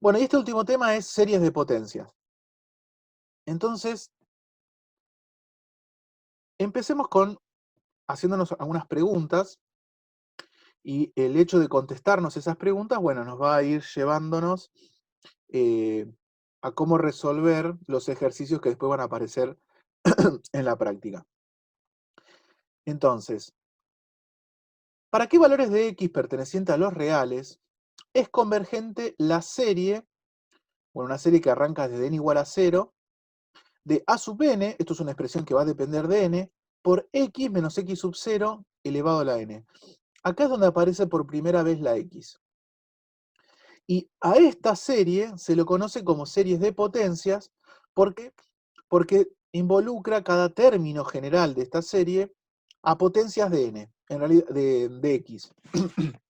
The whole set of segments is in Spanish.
Bueno, y este último tema es series de potencias. Entonces, empecemos con haciéndonos algunas preguntas y el hecho de contestarnos esas preguntas, bueno, nos va a ir llevándonos eh, a cómo resolver los ejercicios que después van a aparecer en la práctica. Entonces, ¿para qué valores de x pertenecientes a los reales es convergente la serie, bueno, una serie que arranca desde n igual a 0, de a sub n, esto es una expresión que va a depender de n, por x menos x sub 0 elevado a la n? Acá es donde aparece por primera vez la x. Y a esta serie se lo conoce como series de potencias porque, porque involucra cada término general de esta serie a potencias de n, en realidad de x.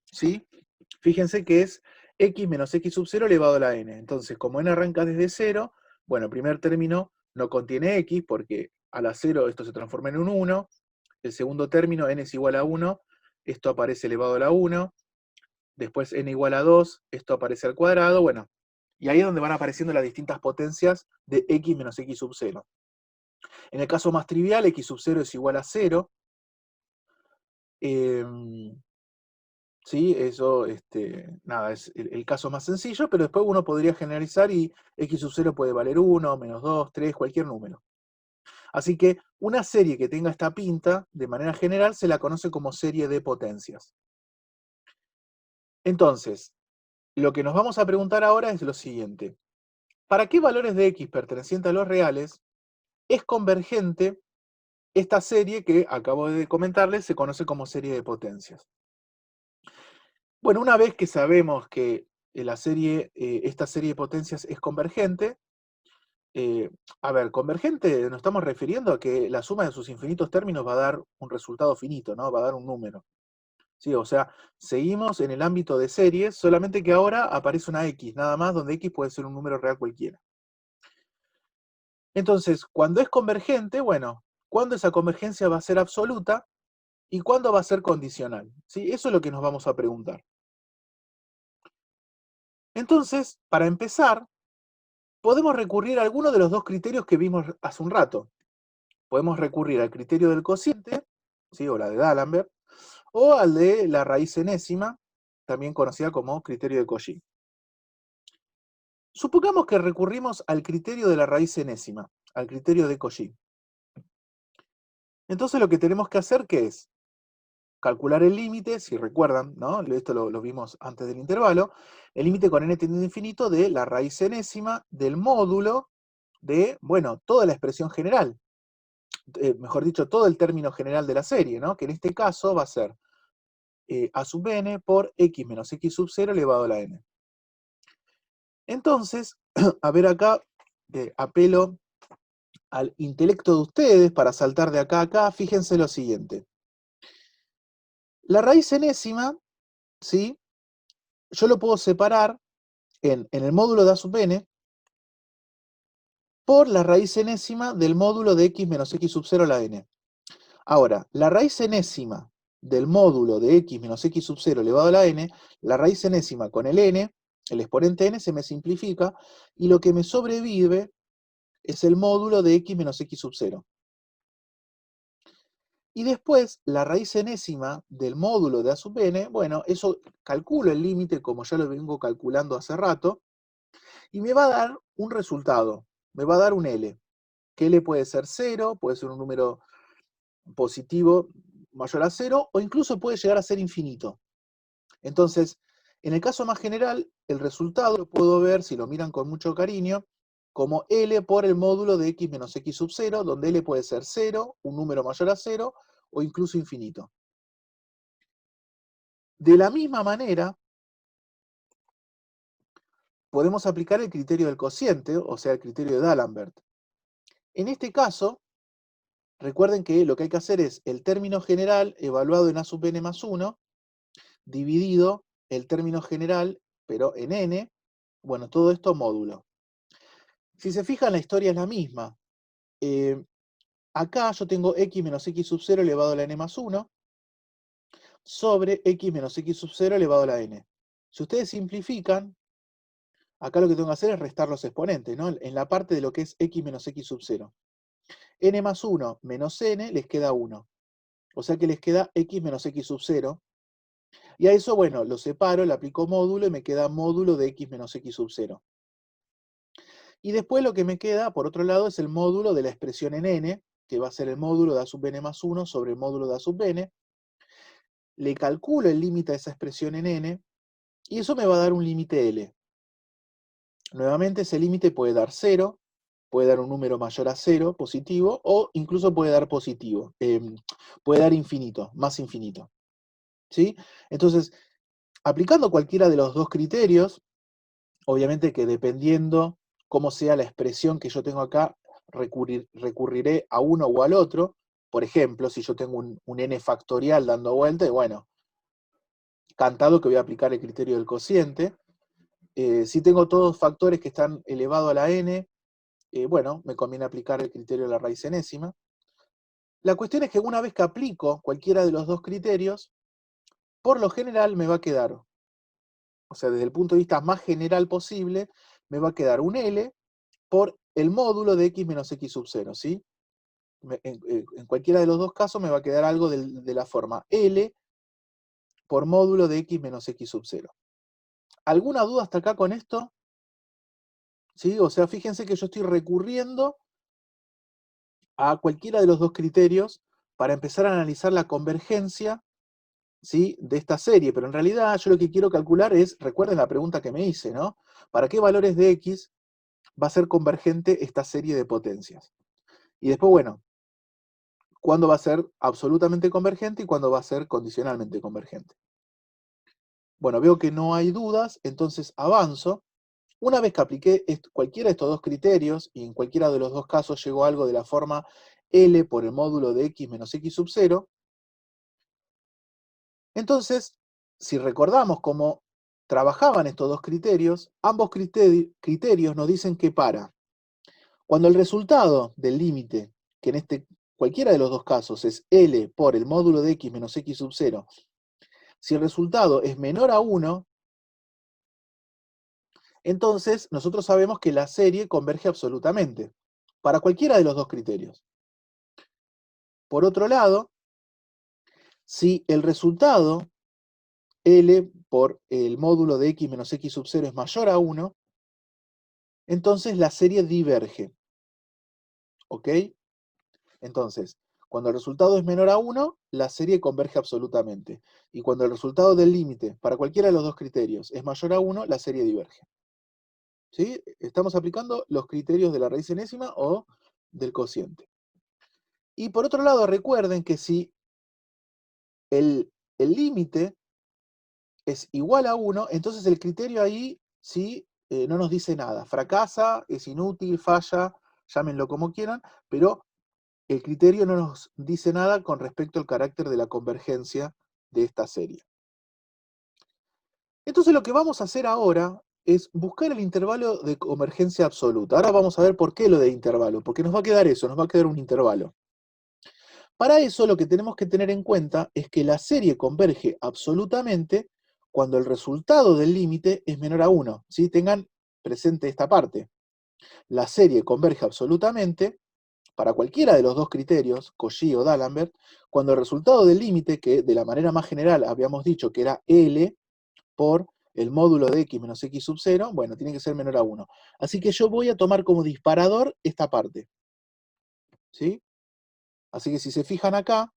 ¿Sí? Fíjense que es x menos x sub 0 elevado a la n. Entonces, como n arranca desde 0, bueno, el primer término no contiene x porque a la 0 esto se transforma en un 1. El segundo término, n es igual a 1, esto aparece elevado a la 1. Después n igual a 2, esto aparece al cuadrado, bueno. Y ahí es donde van apareciendo las distintas potencias de x menos x sub 0. En el caso más trivial, x sub 0 es igual a 0. ¿Sí? Eso, nada, es el caso más sencillo, pero después uno podría generalizar y x sub 0 puede valer 1, menos 2, 3, cualquier número. Así que una serie que tenga esta pinta, de manera general, se la conoce como serie de potencias. Entonces, lo que nos vamos a preguntar ahora es lo siguiente. ¿Para qué valores de x pertenecientes a los reales es convergente esta serie que acabo de comentarles? Se conoce como serie de potencias. Bueno, una vez que sabemos que esta serie de potencias es convergente, a ver, convergente nos estamos refiriendo a que la suma de sus infinitos términos va a dar un resultado finito, ¿no? Va a dar un número. ¿Sí? O sea, seguimos en el ámbito de series, solamente que ahora aparece una x, nada más, donde x puede ser un número real cualquiera. Entonces, cuando es convergente, bueno, ¿cuándo esa convergencia va a ser absoluta y cuándo va a ser condicional? ¿Sí? Eso es lo que nos vamos a preguntar. Entonces, para empezar, podemos recurrir a alguno de los dos criterios que vimos hace un rato. Podemos recurrir al criterio del cociente, ¿sí? O la de D'Alembert, o al de la raíz enésima, también conocida como criterio de Cauchy. Supongamos que recurrimos al criterio de la raíz enésima, al criterio de Cauchy. Entonces lo que tenemos que hacer, ¿qué es? Calcular el límite, si recuerdan, ¿no? Esto lo vimos antes del intervalo, el límite con n tendiendo a infinito de la raíz enésima del módulo de, bueno, toda la expresión general, mejor dicho, todo el término general de la serie, ¿no? Que en este caso va a ser a sub n por x menos x sub 0 elevado a la n. Entonces, a ver acá, apelo al intelecto de ustedes para saltar de acá a acá, fíjense lo siguiente. La raíz enésima, ¿sí? Yo lo puedo separar en el módulo de a sub n por la raíz enésima del módulo de x menos x sub 0 a la n. Ahora, la raíz enésima del módulo de x menos x sub 0 elevado a la n, la raíz enésima con el n, el exponente n se me simplifica, y lo que me sobrevive es el módulo de x menos x sub 0. Y después, la raíz enésima del módulo de a sub n, bueno, eso calculo el límite como ya lo vengo calculando hace rato, y me va a dar un resultado, me va a dar un L, que L puede ser 0, puede ser un número positivo mayor a 0, o incluso puede llegar a ser infinito. Entonces, en el caso más general, el resultado lo puedo ver, si lo miran con mucho cariño, como L por el módulo de x menos x sub 0, donde L puede ser 0, un número mayor a 0, o incluso infinito. De la misma manera, podemos aplicar el criterio del cociente, o sea, el criterio de D'Alembert. En este caso, recuerden que lo que hay que hacer es el término general evaluado en a sub n más 1, dividido el término general, pero en n, bueno, todo esto módulo. Si se fijan, la historia es la misma. Acá yo tengo x menos x sub 0 elevado a la n más 1, sobre x menos x sub 0 elevado a la n. Si ustedes simplifican, acá lo que tengo que hacer es restar los exponentes, ¿no? En la parte de lo que es x menos x sub 0. N más 1 menos n les queda 1. O sea que les queda x menos x sub 0. Y a eso, bueno, lo separo, le aplico módulo y me queda módulo de x menos x sub 0. Y después lo que me queda, por otro lado, es el módulo de la expresión en n, que va a ser el módulo de a sub n más 1 sobre el módulo de a sub n. Le calculo el límite a esa expresión en n, y eso me va a dar un límite L. Nuevamente ese límite puede dar 0, puede dar un número mayor a 0, positivo, o incluso puede dar positivo, puede dar infinito, más infinito. ¿Sí? Entonces, aplicando cualquiera de los dos criterios, obviamente que dependiendo cómo sea la expresión que yo tengo acá, recurriré a uno o al otro. Por ejemplo, si yo tengo un n factorial dando vuelta, y bueno, cantado que voy a aplicar el criterio del cociente. Si tengo todos factores que están elevados a la n, bueno, me conviene aplicar el criterio de la raíz enésima. La cuestión es que una vez que aplico cualquiera de los dos criterios, por lo general me va a quedar, o sea, desde el punto de vista más general posible, me va a quedar un L por el módulo de x menos x sub 0, ¿sí? En cualquiera de los dos casos me va a quedar algo de la forma L por módulo de x menos x sub 0. ¿Alguna duda hasta acá con esto? ¿Sí? O sea, fíjense que yo estoy recurriendo a cualquiera de los dos criterios para empezar a analizar la convergencia, ¿sí?, de esta serie, pero en realidad yo lo que quiero calcular es, recuerden la pregunta que me hice, ¿no? ¿Para qué valores de x va a ser convergente esta serie de potencias? Y después, bueno, ¿cuándo va a ser absolutamente convergente y cuándo va a ser condicionalmente convergente? Bueno, veo que no hay dudas, entonces avanzo. Una vez que apliqué cualquiera de estos dos criterios, y en cualquiera de los dos casos llegó a algo de la forma L por el módulo de x menos x sub 0, entonces, si recordamos cómo trabajaban estos dos criterios, ambos criterios nos dicen que cuando el resultado del límite, que en cualquiera de los dos casos es L por el módulo de x menos x sub 0, si el resultado es menor a 1, entonces nosotros sabemos que la serie converge absolutamente, para cualquiera de los dos criterios. Por otro lado, si el resultado L por el módulo de x menos x sub 0 es mayor a 1, entonces la serie diverge. ¿Ok? Entonces, cuando el resultado es menor a 1, la serie converge absolutamente. Y cuando el resultado del límite, para cualquiera de los dos criterios, es mayor a 1, la serie diverge. ¿Sí? Estamos aplicando los criterios de la raíz enésima o del cociente. Y por otro lado, recuerden que si el límite es igual a 1, entonces el criterio ahí sí no nos dice nada. Fracasa, es inútil, falla, llámenlo como quieran, pero el criterio no nos dice nada con respecto al carácter de la convergencia de esta serie. Entonces lo que vamos a hacer ahora es buscar el intervalo de convergencia absoluta. Ahora vamos a ver por qué lo de intervalo, porque nos va a quedar eso, nos va a quedar un intervalo. Para eso lo que tenemos que tener en cuenta es que la serie converge absolutamente cuando el resultado del límite es menor a 1. ¿Sí? Tengan presente esta parte. La serie converge absolutamente para cualquiera de los dos criterios, Cauchy o D'Alembert, cuando el resultado del límite, que de la manera más general habíamos dicho que era L por el módulo de x menos x sub 0, bueno, tiene que ser menor a 1. Así que yo voy a tomar como disparador esta parte. ¿Sí? Así que si se fijan acá,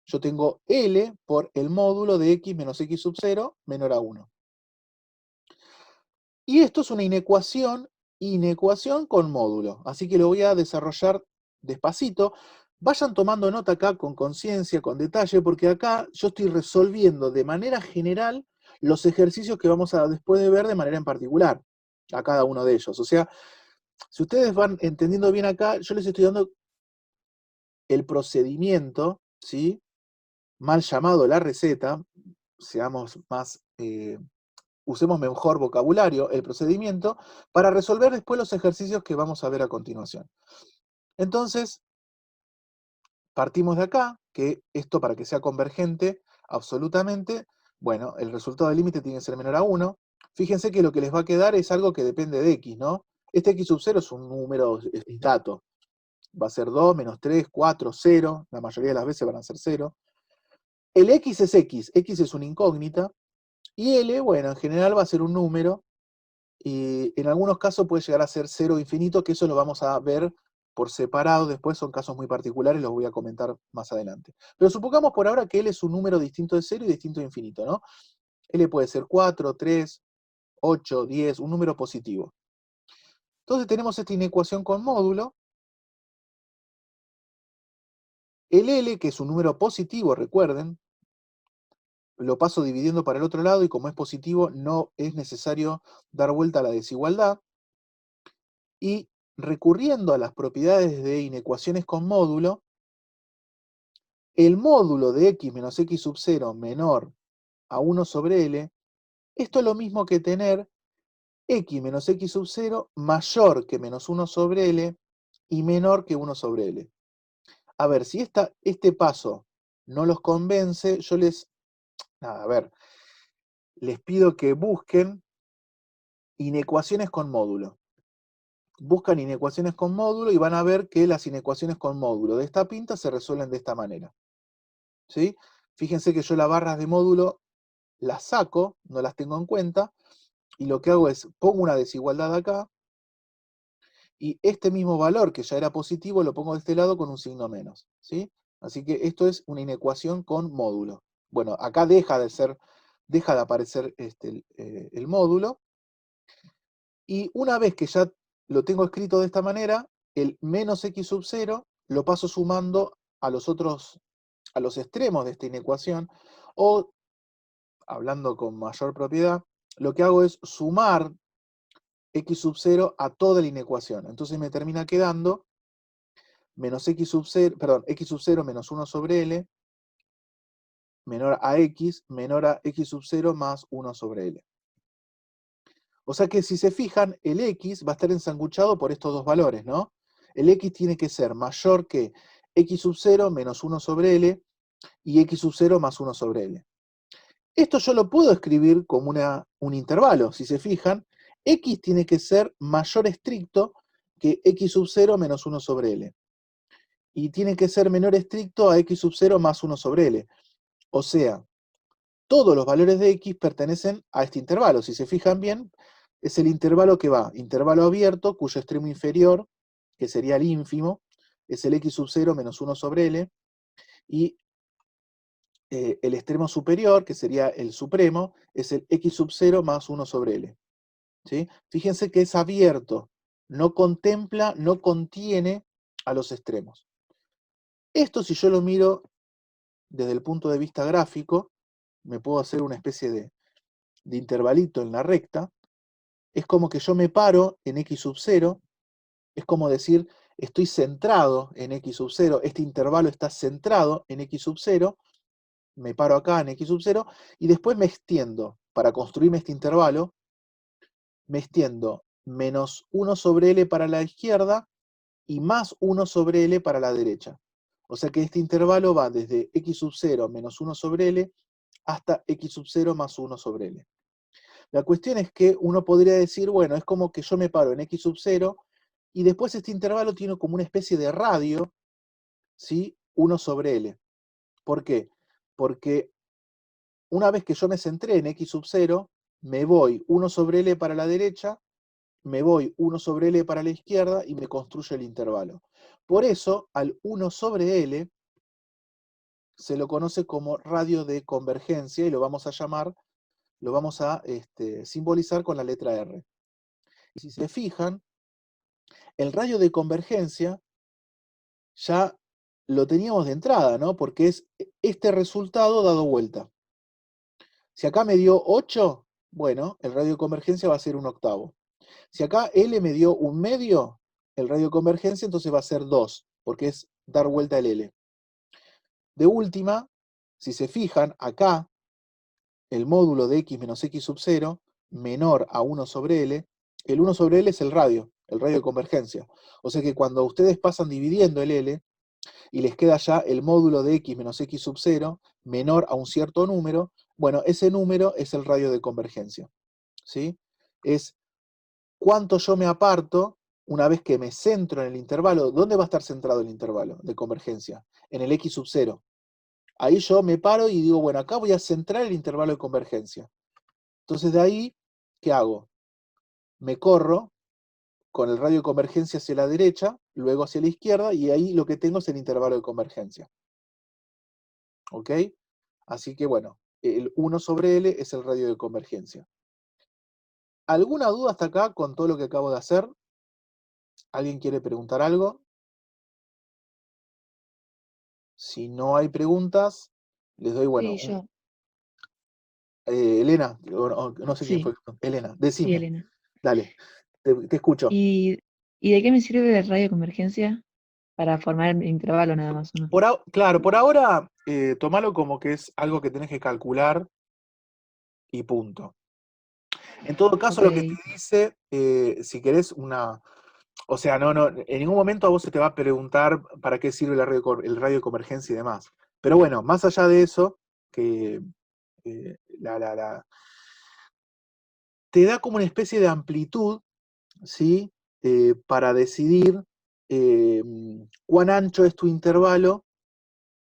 yo tengo L por el módulo de x menos x sub 0 menor a 1. Y esto es una inecuación con módulo. Así que lo voy a desarrollar despacito. Vayan tomando nota acá con conciencia, con detalle, porque acá yo estoy resolviendo de manera general los ejercicios que vamos a después de ver de manera en particular a cada uno de ellos. O sea, si ustedes van entendiendo bien acá, yo les estoy dando el procedimiento, ¿sí?, mal llamado la receta, seamos más, usemos mejor vocabulario, el procedimiento, para resolver después los ejercicios que vamos a ver a continuación. Entonces, partimos de acá, que esto para que sea convergente absolutamente, bueno, el resultado del límite tiene que ser menor a 1. Fíjense que lo que les va a quedar es algo que depende de x, ¿no? Este x sub 0 es un número dato. Va a ser 2, menos 3, 4, 0. La mayoría de las veces van a ser 0. El x es una incógnita. Y L, bueno, en general va a ser un número. Y en algunos casos puede llegar a ser 0 infinito, que eso lo vamos a ver por separado después, son casos muy particulares, los voy a comentar más adelante. Pero supongamos por ahora que L es un número distinto de 0 y distinto de infinito, ¿no? L puede ser 4, 3, 8, 10, un número positivo. Entonces tenemos esta inecuación con módulo. El L, que es un número positivo, recuerden, lo paso dividiendo para el otro lado y como es positivo no es necesario dar vuelta a la desigualdad. Y recurriendo a las propiedades de inecuaciones con módulo, el módulo de x menos x sub 0 menor a 1 sobre L, esto es lo mismo que tener x menos x sub 0 mayor que menos 1 sobre L y menor que 1 sobre L. A ver, si este paso no los convence, yo les pido que busquen inecuaciones con módulo. Buscan inecuaciones con módulo y van a ver que las inecuaciones con módulo de esta pinta se resuelven de esta manera. ¿Sí? Fíjense que yo las barras de módulo las saco, no las tengo en cuenta, y lo que hago es, pongo una desigualdad acá, y este mismo valor que ya era positivo lo pongo de este lado con un signo menos. ¿Sí? Así que esto es una inecuación con módulo. Bueno, acá deja de aparecer el módulo, y una vez que ya lo tengo escrito de esta manera, el menos x sub 0 lo paso sumando a los extremos de esta inecuación, o, hablando con mayor propiedad, lo que hago es sumar x sub 0 a toda la inecuación. Entonces me termina quedando menos x sub 0, perdón, x sub 0 menos 1 sobre L, menor a x, menor a x sub 0 más 1 sobre L. O sea que si se fijan, el x va a estar ensanguchado por estos dos valores, ¿no? El x tiene que ser mayor que x sub 0 menos 1 sobre L y x sub 0 más 1 sobre L. Esto yo lo puedo escribir como un intervalo. Si se fijan, x tiene que ser mayor estricto que x sub 0 menos 1 sobre L. Y tiene que ser menor estricto a x sub 0 más 1 sobre L. O sea, todos los valores de x pertenecen a este intervalo. Si se fijan bien, es el intervalo que va, intervalo abierto, cuyo extremo inferior, que sería el ínfimo, es el x sub 0 menos 1 sobre L, y el extremo superior, que sería el supremo, es el x sub 0 más 1 sobre L. ¿Sí? Fíjense que es abierto, no contempla, no contiene a los extremos. Esto, si yo lo miro desde el punto de vista gráfico, me puedo hacer una especie de intervalito en la recta. Es como que yo me paro en x sub 0, es como decir, estoy centrado en x sub 0, este intervalo está centrado en x sub 0, me paro acá en x sub 0, y después me extiendo, para construirme este intervalo, me extiendo menos 1 sobre L para la izquierda y más 1 sobre L para la derecha. O sea que este intervalo va desde x sub 0 menos 1 sobre L hasta x sub 0 más 1 sobre L. La cuestión es que uno podría decir, bueno, es como que yo me paro en x sub 0 y después este intervalo tiene como una especie de radio, ¿sí? 1 sobre L. ¿Por qué? Porque una vez que yo me centré en x sub 0, me voy 1 sobre L para la derecha, me voy 1 sobre L para la izquierda y me construye el intervalo. Por eso, al 1 sobre L se lo conoce como radio de convergencia y lo vamos a llamar, lo vamos a simbolizar con la letra R. Y si se fijan, el radio de convergencia ya lo teníamos de entrada, ¿no? Porque es este resultado dado vuelta. Si acá me dio 8, bueno, el radio de convergencia va a ser un octavo. Si acá L me dio un medio, el radio de convergencia entonces va a ser 2, porque es dar vuelta el L. De última, si se fijan, acá el módulo de x menos x sub 0 menor a 1 sobre L, el 1 sobre L es el radio de convergencia. O sea que cuando ustedes pasan dividiendo el L, y les queda ya el módulo de x menos x sub 0 menor a un cierto número, bueno, ese número es el radio de convergencia. ¿sí? Es cuánto yo me aparto una vez que me centro en el intervalo. ¿Dónde va a estar centrado el intervalo de convergencia? En el x sub 0. Ahí yo me paro y digo, bueno, acá voy a centrar el intervalo de convergencia. Entonces de ahí, ¿qué hago? Me corro con el radio de convergencia hacia la derecha, luego hacia la izquierda, y ahí lo que tengo es el intervalo de convergencia. ¿Ok? Así que bueno, el 1 sobre L es el radio de convergencia. ¿Alguna duda hasta acá con todo lo que acabo de hacer? ¿Alguien quiere preguntar algo? Si no hay preguntas, les doy, bueno, Sí, yo. Elena, no sé quién fue. Sí, Elena, sí, decime, Elena. dale, te escucho. ¿Y, y de qué me sirve el radio de convergencia? Para formar el intervalo nada más, ¿o no? Claro, por ahora, tomalo como que es algo que tenés que calcular y punto. En todo caso, Ok, lo que te dice, si querés o sea, en ningún momento a vos se te va a preguntar para qué sirve el radio de convergencia y demás. Pero bueno, más allá de eso, que eh, la, la- la- te da como una especie de amplitud, ¿sí? Para decidir eh, cuán ancho es tu intervalo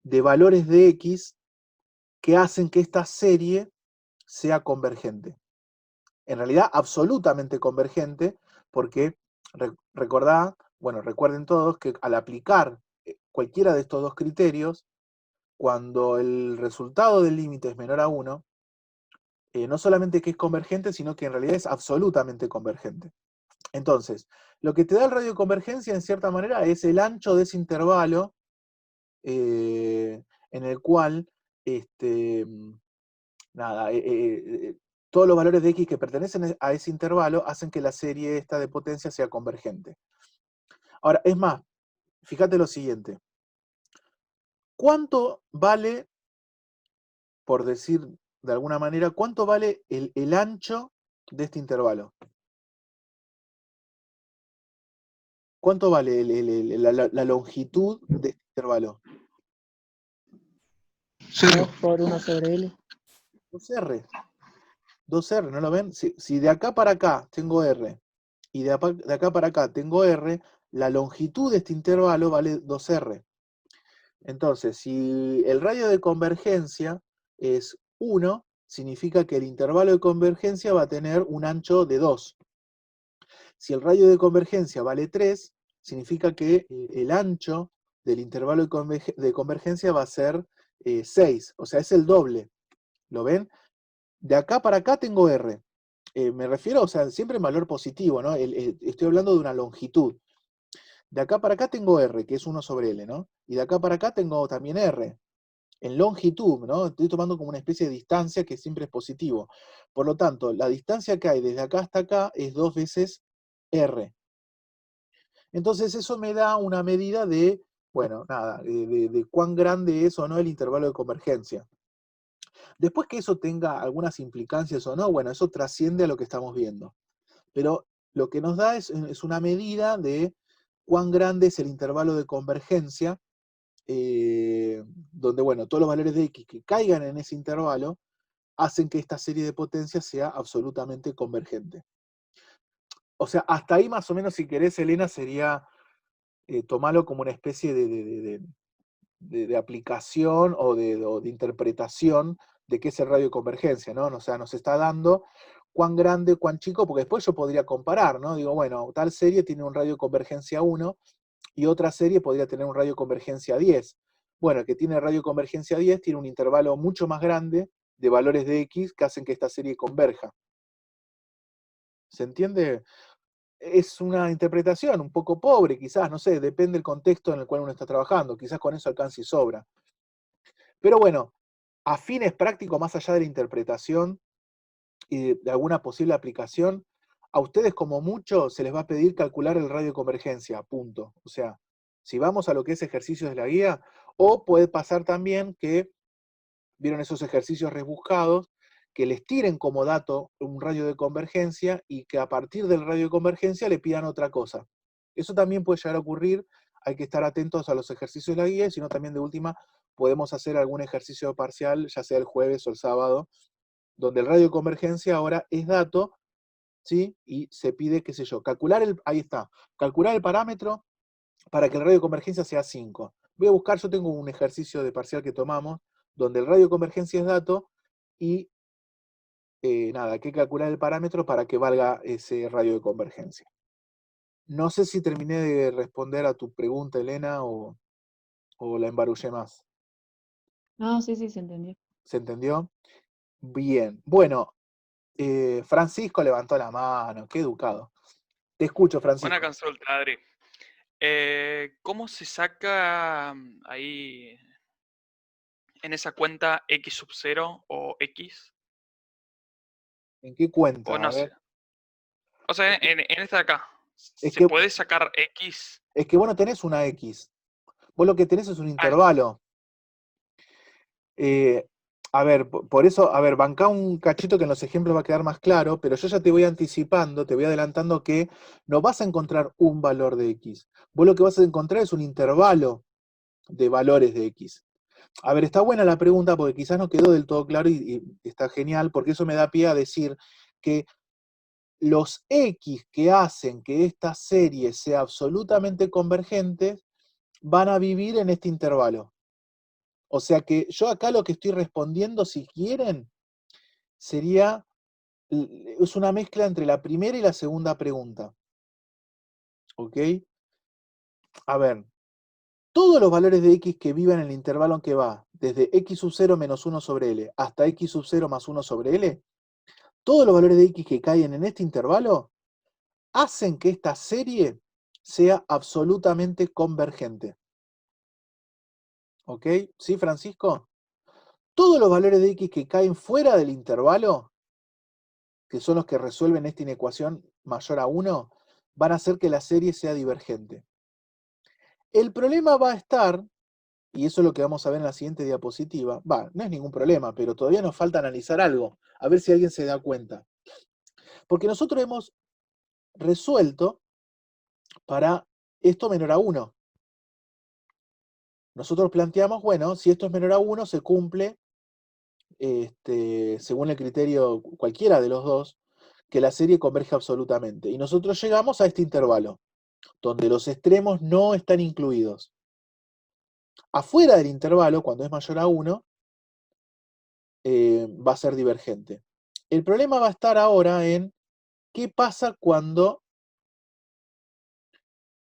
de valores de X que hacen que esta serie sea convergente. En realidad, absolutamente convergente, porque recordá, bueno, recuerden todos que al aplicar cualquiera de estos dos criterios, cuando el resultado del límite es menor a 1, no solamente que es convergente, sino que en realidad es absolutamente convergente. Entonces, lo que te da el radio de convergencia, en cierta manera, es el ancho de ese intervalo en el cual este, nada, todos los valores de X que pertenecen a ese intervalo hacen que la serie esta de potencia sea convergente. Ahora, es más, fíjate lo siguiente. ¿Cuánto vale, por decir de alguna manera, cuánto vale el ancho de este intervalo? ¿Cuánto vale la longitud de este intervalo? 0. 2 por 1 sobre L. 2R. 2R, ¿no lo ven? Si de acá para acá tengo R y de acá para acá tengo R, la longitud de este intervalo vale 2R. Entonces, si el radio de convergencia es 1, significa que el intervalo de convergencia va a tener un ancho de 2. Si el radio de convergencia vale 3, significa que el ancho del intervalo de convergencia va a ser 6, o sea, es el doble. ¿Lo ven? De acá para acá tengo R. Me refiero, o sea, siempre en valor positivo, ¿no? Estoy hablando de una longitud. De acá para acá tengo R, que es 1 sobre L, ¿no? Y de acá para acá tengo también R, en longitud, ¿no? Estoy tomando como una especie de distancia que siempre es positivo. Por lo tanto, la distancia que hay desde acá hasta acá es 2 veces R. Entonces eso me da una medida de, bueno, nada, de cuán grande es o no el intervalo de convergencia. Después que eso tenga algunas implicancias o no, bueno, eso trasciende a lo que estamos viendo. Pero lo que nos da es una medida de cuán grande es el intervalo de convergencia, donde, bueno, todos los valores de X que caigan en ese intervalo hacen que esta serie de potencias sea absolutamente convergente. O sea, hasta ahí más o menos, si querés, Elena, sería tomarlo como una especie de aplicación o de interpretación de qué es el radio de convergencia, ¿no? O sea, nos está dando cuán grande, cuán chico, porque después yo podría comparar, ¿no? Digo, bueno, tal serie tiene un radio de convergencia 1 y otra serie podría tener un radio de convergencia 10. Bueno, el que tiene radio de convergencia 10 tiene un intervalo mucho más grande de valores de X que hacen que esta serie converja. ¿Se entiende? Es una interpretación un poco pobre, quizás, no sé, depende del contexto en el cual uno está trabajando, quizás con eso alcance y sobra. Pero bueno, a fines prácticos, más allá de la interpretación y de alguna posible aplicación, a ustedes como mucho se les va a pedir calcular el radio de convergencia, punto. O sea, si vamos a lo que es ejercicios de la guía, o puede pasar también que vieron esos ejercicios rebuscados, que les tiren como dato un radio de convergencia y que a partir del radio de convergencia le pidan otra cosa. Eso también puede llegar a ocurrir, hay que estar atentos a los ejercicios de la guía, y si no también de última podemos hacer algún ejercicio parcial, ya sea el jueves o el sábado, donde el radio de convergencia ahora es dato, ¿sí? Y se pide, qué sé yo, ahí está, calcular el parámetro para que el radio de convergencia sea 5. Voy a buscar, yo tengo un ejercicio de parcial que tomamos, donde el radio de convergencia es dato, y nada, hay que calcular el parámetro para que valga ese radio de convergencia. No sé si terminé de responder a tu pregunta, Elena, o la embarullé más. No, sí, sí, se entendió. ¿Se entendió? Bien. Bueno, Francisco levantó la mano, qué educado. Te escucho, Buena Francisco. consulta, Adri. ¿Cómo se saca ahí en esa cuenta X sub 0 o X? ¿En qué O cuenta? A no sé. ver. O sea, en esta de acá, Es ¿se que, puede sacar X? es que vos no tenés una X. Vos lo que tenés es un Ah, intervalo. Eh, a ver, por eso, a ver, bancá un cachito que en los ejemplos va a quedar más claro, pero yo ya te voy anticipando, te voy adelantando que no vas a encontrar un valor de X. Vos lo que vas a encontrar es un intervalo de valores de X. A ver, está buena la pregunta porque quizás no quedó del todo claro y está genial, porque eso me da pie a decir que los X que hacen que esta serie sea absolutamente convergente van a vivir en este intervalo. O sea que yo acá lo que estoy respondiendo, si quieren, sería, es una mezcla entre la primera y la segunda pregunta. ¿Ok? A ver, todos los valores de x que vivan en el intervalo en que va, desde x sub 0 menos 1 sobre L hasta x sub 0 más 1 sobre L, todos los valores de x que caen en este intervalo hacen que esta serie sea absolutamente convergente. ¿Ok? ¿Sí, Francisco? Todos los valores de x que caen fuera del intervalo, que son los que resuelven esta inecuación mayor a 1, van a hacer que la serie sea divergente. El problema va a estar, y eso es lo que vamos a ver en la siguiente diapositiva, no es ningún problema, pero todavía nos falta analizar algo, a ver si alguien se da cuenta. Porque nosotros hemos resuelto para esto menor a 1. Nosotros planteamos, bueno, si esto es menor a 1, se cumple, según el criterio cualquiera de los dos, que la serie converge absolutamente. Y nosotros llegamos a este intervalo, donde los extremos no están incluidos. Afuera del intervalo, cuando es mayor a 1, va a ser divergente. El problema va a estar ahora en qué pasa cuando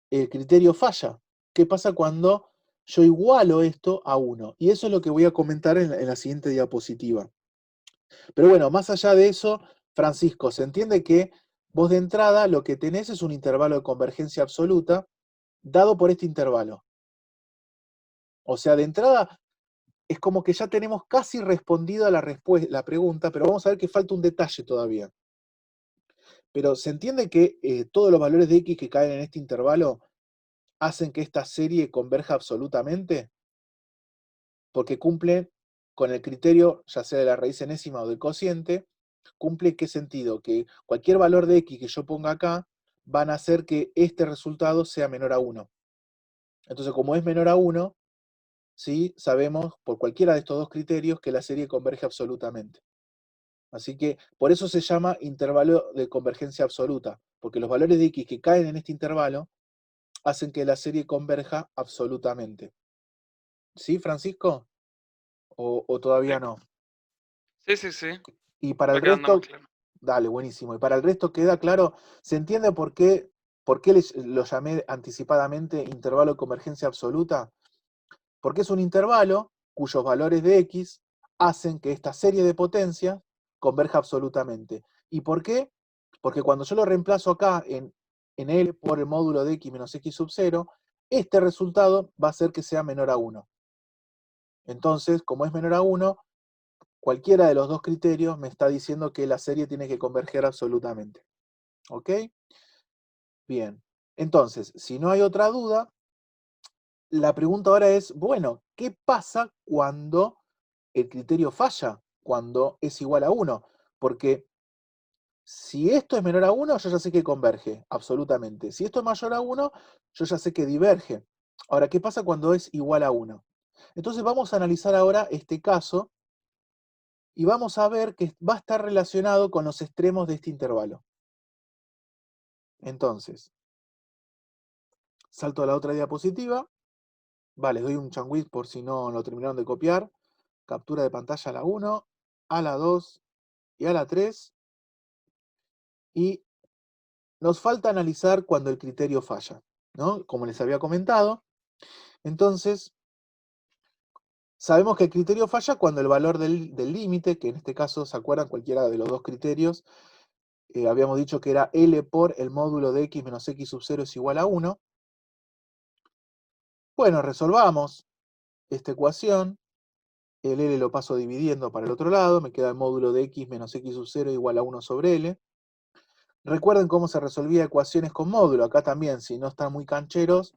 el criterio falla. ¿Qué pasa cuando yo igualo esto a 1? Y eso es lo que voy a comentar en la siguiente diapositiva. Pero bueno, más allá de eso, Francisco, se entiende que vos de entrada lo que tenés es un intervalo de convergencia absoluta dado por este intervalo. O sea, de entrada es como que ya tenemos casi respondida la pregunta, pero vamos a ver que falta un detalle todavía. Pero se entiende que todos los valores de x que caen en este intervalo hacen que esta serie converja absolutamente, porque cumple con el criterio, ya sea de la raíz enésima o del cociente, cumple en qué sentido, que cualquier valor de x que yo ponga acá van a hacer que este resultado sea menor a 1. Entonces, como es menor a 1, ¿sí? Sabemos por cualquiera de estos dos criterios que la serie converge absolutamente. Así que por eso se llama intervalo de convergencia absoluta, porque los valores de x que caen en este intervalo hacen que la serie converja absolutamente. ¿Sí, Francisco? ¿O sí, todavía no? sí, sí, sí. Y para el Va quedando más resto, claro. dale, buenísimo. Y para el resto queda claro, ¿se entiende por qué lo llamé anticipadamente intervalo de convergencia absoluta? Porque es un intervalo cuyos valores de x hacen que esta serie de potencias converja absolutamente. ¿Y por qué? Porque cuando yo lo reemplazo acá en L por el módulo de x menos x sub 0, este resultado va a ser que sea menor a 1. Entonces, como es menor a 1, cualquiera de los dos criterios me está diciendo que la serie tiene que converger absolutamente. ¿Ok? Bien. Entonces, si no hay otra duda, la pregunta ahora es, bueno, ¿qué pasa cuando el criterio falla? Cuando es igual a 1. Porque si esto es menor a 1, yo ya sé que converge, absolutamente. Si esto es mayor a 1, yo ya sé que diverge. Ahora, ¿qué pasa cuando es igual a 1? Entonces vamos a analizar ahora este caso y vamos a ver que va a estar relacionado con los extremos de este intervalo. Entonces, salto a la otra diapositiva. Vale, les doy un changuis por si no lo terminaron de copiar. Captura de pantalla a la 1, a la 2 y a la 3. Y nos falta analizar cuando el criterio falla, ¿no? Como les había comentado. Entonces, sabemos que el criterio falla cuando el valor del límite, que en este caso, ¿se acuerdan? Cualquiera de los dos criterios, habíamos dicho que era L por el módulo de x menos x sub 0 es igual a 1. Bueno, resolvamos esta ecuación. El L lo paso dividiendo para el otro lado, me queda el módulo de x menos x sub 0 igual a 1 sobre L. Recuerden cómo se resolvía ecuaciones con módulo. Acá también, si no están muy cancheros,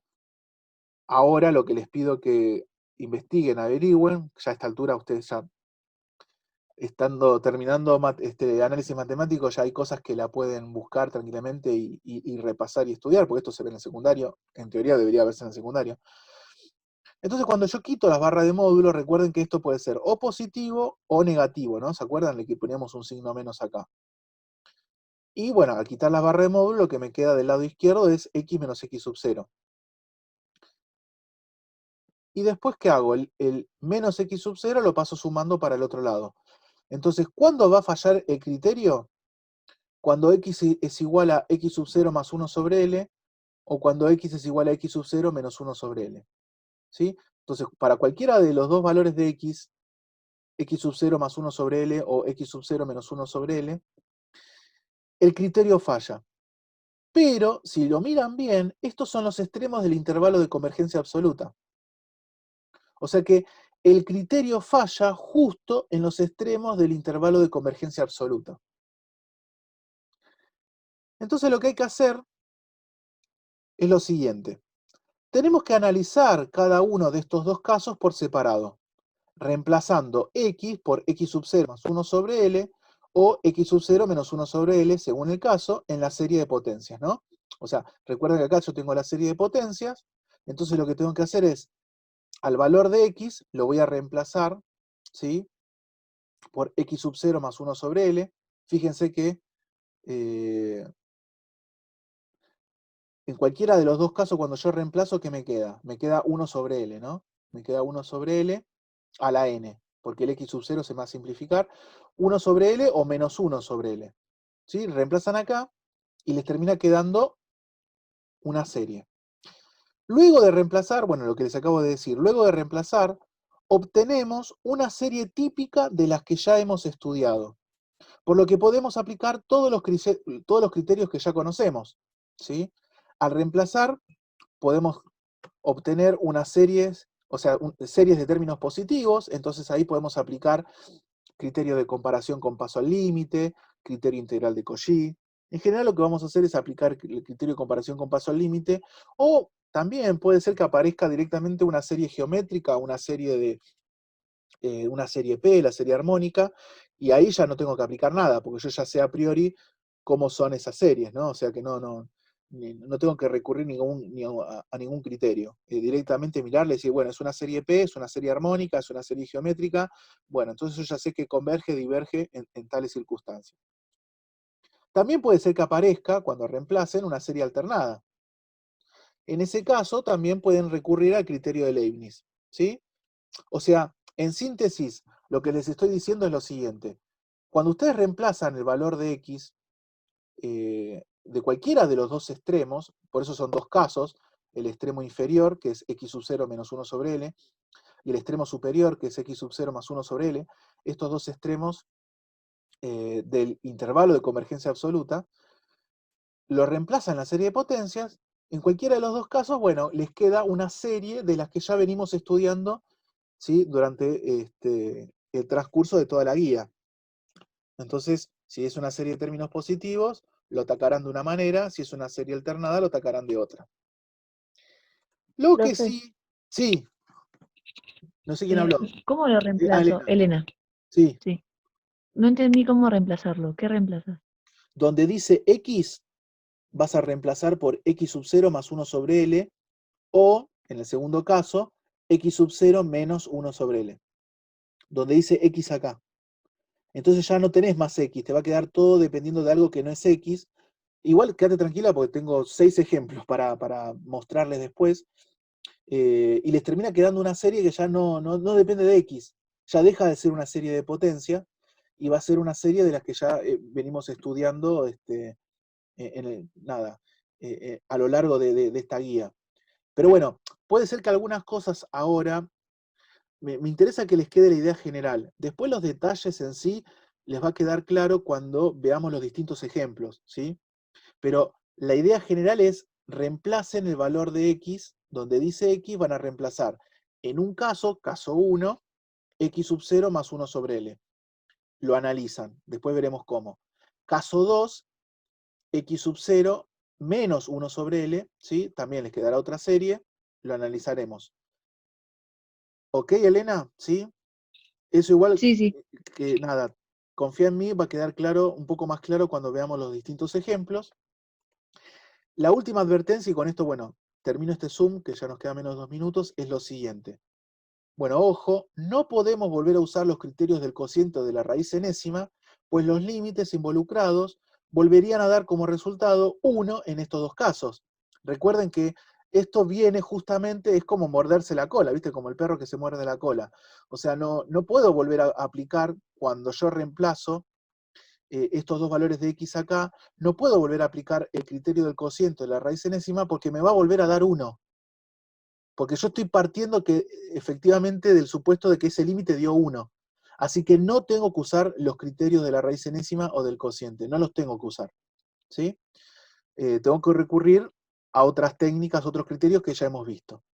ahora lo que les pido que investiguen, averigüen, ya a esta altura ustedes ya terminando análisis matemático, ya hay cosas que la pueden buscar tranquilamente y repasar y estudiar, porque esto se ve en el secundario, en teoría debería verse en el secundario. Entonces cuando yo quito las barras de módulo, recuerden que esto puede ser o positivo o negativo, ¿no? ¿Se acuerdan de que poníamos un signo menos acá? Y bueno, al quitar las barras de módulo, lo que me queda del lado izquierdo es x menos x sub 0. Y después, ¿qué hago? El menos x sub 0 lo paso sumando para el otro lado. Entonces, ¿cuándo va a fallar el criterio? Cuando x es igual a x sub 0 más 1 sobre L, o cuando x es igual a x sub 0 menos 1 sobre L. ¿Sí? Entonces, para cualquiera de los dos valores de x sub 0 más 1 sobre L, o x sub 0 menos 1 sobre L, el criterio falla. Pero, si lo miran bien, estos son los extremos del intervalo de convergencia absoluta. O sea que el criterio falla justo en los extremos del intervalo de convergencia absoluta. Entonces lo que hay que hacer es lo siguiente. Tenemos que analizar cada uno de estos dos casos por separado, reemplazando x por x sub 0 más 1 sobre L, o x sub 0 menos 1 sobre L, según el caso, en la serie de potencias, ¿no? O sea, recuerden que acá yo tengo la serie de potencias, entonces lo que tengo que hacer es, al valor de x, lo voy a reemplazar, ¿sí? Por x sub 0 más 1 sobre L. Fíjense que en cualquiera de los dos casos, cuando yo reemplazo, ¿qué me queda? Me queda 1 sobre L, ¿no? Me queda 1 sobre L a la n, porque el x sub 0 se va a simplificar. 1 sobre L o menos 1 sobre L. ¿Sí? Reemplazan acá y les termina quedando una serie. Luego de reemplazar, bueno, lo que les acabo de decir, luego de reemplazar, obtenemos una serie típica de las que ya hemos estudiado. Por lo que podemos aplicar todos los criterios que ya conocemos, ¿sí? Al reemplazar, podemos obtener unas series, o sea, series de términos positivos, entonces ahí podemos aplicar criterio de comparación con paso al límite, criterio integral de Cauchy. En general lo que vamos a hacer es aplicar el criterio de comparación con paso al límite, o también puede ser que aparezca directamente una serie geométrica, una serie P, la serie armónica, y ahí ya no tengo que aplicar nada, porque yo ya sé a priori cómo son esas series, ¿no? O sea que no tengo que recurrir a ningún criterio. Directamente mirarle y decir, bueno, es una serie P, es una serie armónica, es una serie geométrica, bueno, entonces yo ya sé que converge, diverge en tales circunstancias. También puede ser que aparezca, cuando reemplacen, una serie alternada. En ese caso, también pueden recurrir al criterio de Leibniz, ¿sí? O sea, en síntesis, lo que les estoy diciendo es lo siguiente. Cuando ustedes reemplazan el valor de x de cualquiera de los dos extremos, por eso son dos casos, el extremo inferior, que es x sub 0 menos 1 sobre L, y el extremo superior, que es x sub 0 más 1 sobre L, estos dos extremos del intervalo de convergencia absoluta, lo reemplazan en la serie de potencias. En cualquiera de los dos casos, bueno, les queda una serie de las que ya venimos estudiando, ¿sí? Durante el transcurso de toda la guía. Entonces, si es una serie de términos positivos, lo atacarán de una manera; si es una serie alternada, lo atacarán de otra. Lo que Profe, sí, no sé quién habló. ¿cómo lo reemplazo? Elena. Elena, Sí, sí. No entendí cómo reemplazarlo. ¿Qué reemplazas? donde dice x, vas a reemplazar por x sub 0 más 1 sobre L, o, en el segundo caso, x sub 0 menos 1 sobre L. Donde dice x acá. Entonces ya no tenés más x, te va a quedar todo dependiendo de algo que no es x, Igual quédate tranquila porque tengo 6 ejemplos para mostrarles después. Y les termina quedando una serie que ya no depende de X. Ya deja de ser una serie de potencia y va a ser una serie de las que ya venimos estudiando nada, a lo largo de esta guía. Pero bueno, puede ser que algunas cosas ahora, me interesa que les quede la idea general. Después los detalles en sí les va a quedar claro cuando veamos los distintos ejemplos, ¿sí? Pero la idea general es reemplacen el valor de X, donde dice X van a reemplazar, en un caso, caso 1, X sub 0 más 1 sobre L. Lo analizan, después veremos cómo. Caso 2, X sub 0 menos 1 sobre L, ¿sí? También les quedará otra serie, lo analizaremos. ¿Ok, Elena? ¿Sí? Eso igual Sí, sí. que nada, confía en mí, va a quedar claro, un poco más claro cuando veamos los distintos ejemplos. La última advertencia, y con esto, bueno, termino este Zoom, que ya nos queda menos de 2 minutos, es lo siguiente. Bueno, ojo, no podemos volver a usar los criterios del cociente de la raíz enésima, pues los límites involucrados volverían a dar como resultado 1 en estos dos casos. Recuerden que esto viene justamente, es como morderse la cola, ¿viste? Como el perro que se muerde la cola. O sea, no puedo volver a aplicar cuando yo reemplazo estos dos valores de X acá, no puedo volver a aplicar el criterio del cociente de la raíz enésima porque me va a volver a dar 1. Porque yo estoy partiendo que efectivamente del supuesto de que ese límite dio 1. Así que no tengo que usar los criterios de la raíz enésima o del cociente, no los tengo que usar. ¿Sí? Tengo que recurrir a otras técnicas, otros criterios que ya hemos visto.